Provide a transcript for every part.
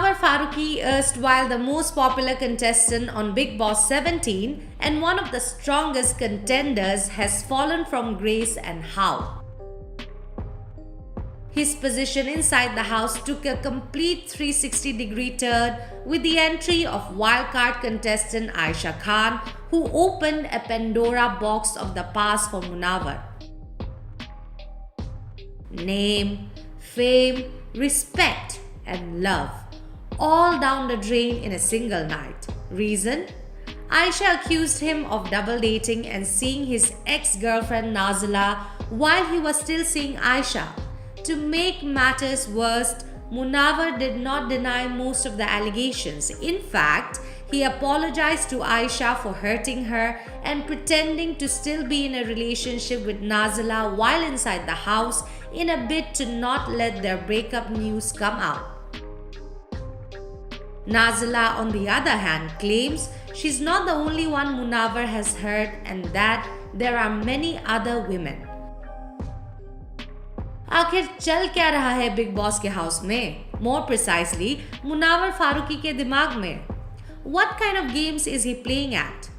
Munawar Faruqi, erstwhile the most popular contestant on Bigboss 17 and one of the strongest contenders, has fallen from grace, and how? His position inside the house took a complete 360-degree turn with the entry of wildcard contestant Aisha Khan, who opened a Pandora box of the past for Munawar. Name, fame, respect, and love, all down the drain in a single night. Reason? Aisha accused him of double dating and seeing his ex-girlfriend Nazila while he was still seeing Aisha. To make matters worse, Munawar did not deny most of the allegations. In fact, he apologized to Aisha for hurting her and pretending to still be in a relationship with Nazila while inside the house in a bid to not let their breakup news come out. Nazila, on the other hand, claims she's not the only one Munawar has hurt and that there are many other women. आखिर चल क्या रहा है big boss के house में? More precisely, Munawar Farooqui के दिमाग में. What kind of games is he playing at?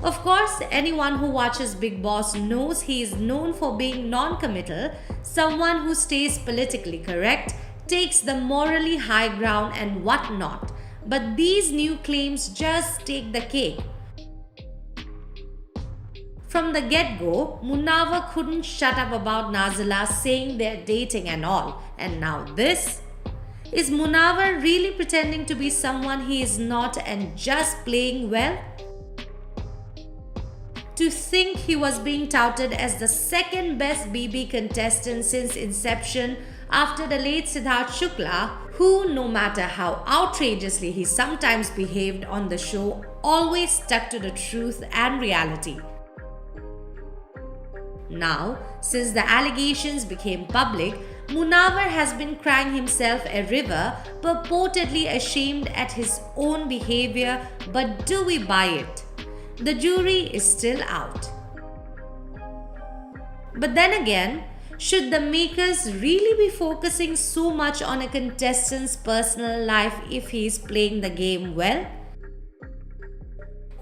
Of course, anyone who watches Big Boss knows he is known for being non-committal, someone who stays politically correct, takes the morally high ground and whatnot. But these new claims just take the cake. From the get-go, Munawar couldn't shut up about Nazila, saying they're dating and all. And now this? Is Munawar really pretending to be someone he is not and just playing well? To think he was being touted as the second best BB contestant since inception after the late Siddharth Shukla, who, no matter how outrageously he sometimes behaved on the show, always stuck to the truth and reality. Now, since the allegations became public, Munawar has been crying himself a river, purportedly ashamed at his own behavior, but do we buy it? The jury is still out. But then again, should the makers really be focusing so much on a contestant's personal life if he is playing the game well?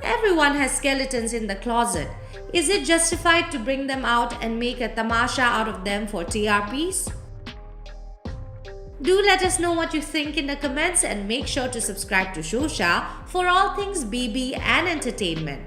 Everyone has skeletons in the closet. Is it justified to bring them out and make a tamasha out of them for TRPs? Do let us know what you think in the comments and make sure to subscribe to Shosha for all things BB and entertainment.